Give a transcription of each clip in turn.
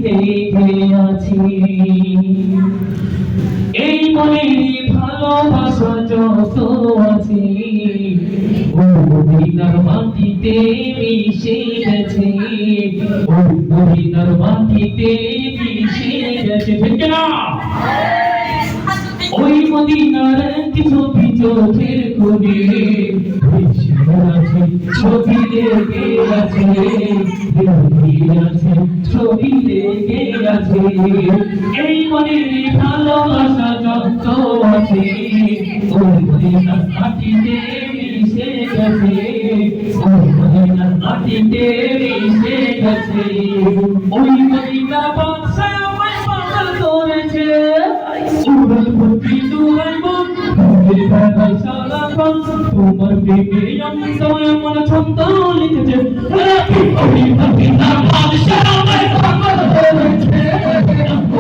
রেখে আছি এই মনের ভালোবাসা যত আছে ওই মদিনার মাটিতে মিশে গেছে ওই মদিনার মাটিতে মিশে গেছে ঠিক না ওই মদিনার ছবি চোখের কোণে ছবি লেগে আছে ছবি লেগে আছে এই মনের ভালোবাসা যত আছে ওই মদিনার মাটিতে মিশে গেছে ওই মদিনার মাটিতে মিশে গেছে ওই মদিনার বাদশা আমায় পাগল করেছে উড়াল ভর্তি তোমার মন ভুলে বেড়াই সারাক্ষণ তোমার প্রেমে অন্তরে আমার ছন্দ লিখেছে ওই মদিনার বাদশা আমায় পাগল করেছে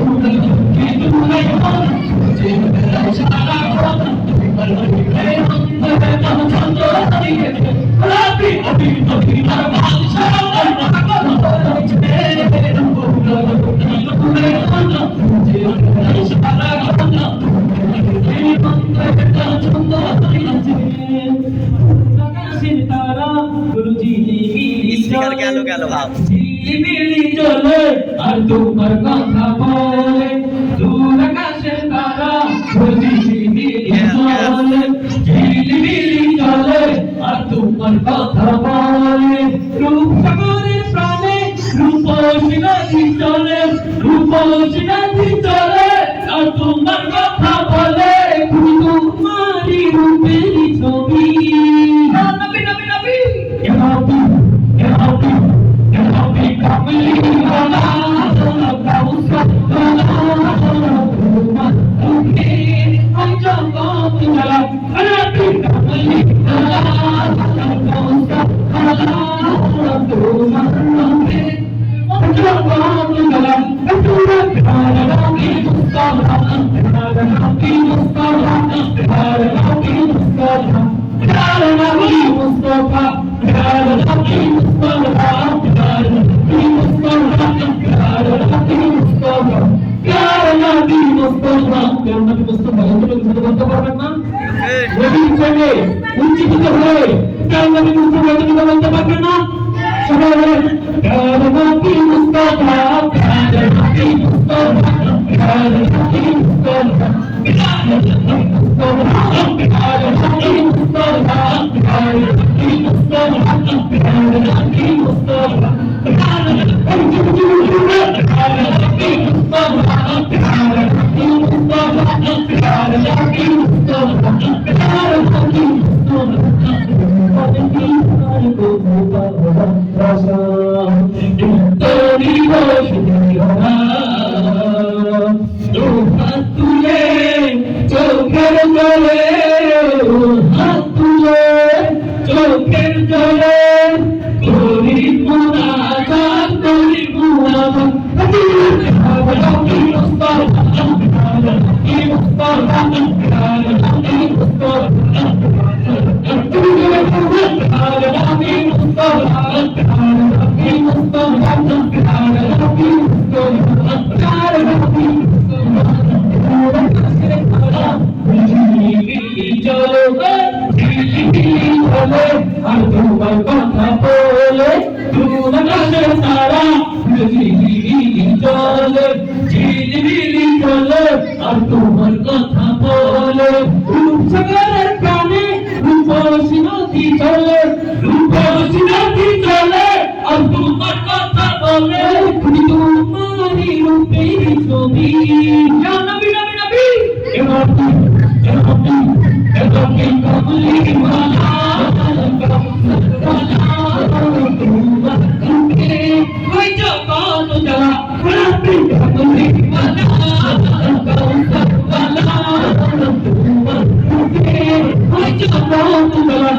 উড়াল ভর্তি তোমার মন ভুলে বেড়াই সারাক্ষণ তোমার প্রেমে অন্তরে আমার ছন্দ লিখেছে ওই মদিনার বাদশা আমায় পাগল করেছে উড়াল ভর্তি তোমার মন ভুলে বেড়াই সারাক্ষণ চলে আর তোমার কথা বলে দূর আকাশের তারা ঝিলিমিলি চলে আর তোমার কথা বলে রূপসাগরের প্রাণে রূপসী নদী চলে রূপসী নদী চলে আর তোমার কথা বলে তোমারি রূপের ছবি নবী নবী নবী নবী কামলি বালা কাউসা উচ্চিত হয়ে কেন বলতে পারবেন না চোখের জলে হাত তুলে চোখের জলে করি মুনাজাত করি মুনাজাত আর তোমার কথা বলে তোমার কাছে তারা ঝিলিমিলি চলে ঝিলিমিলি চলে আর তোমার কথা বলে রূপসাগরের প্রাণে রূপসী নদী চলে রূপসী নদী চলে আর তোমার কথা বলে তোমারি রূপের ছবি নবী নবী নবী এবার কামলি মালা ওই জগৎ যারা রাত্রি কামলি মালা ওই জগৎ যারা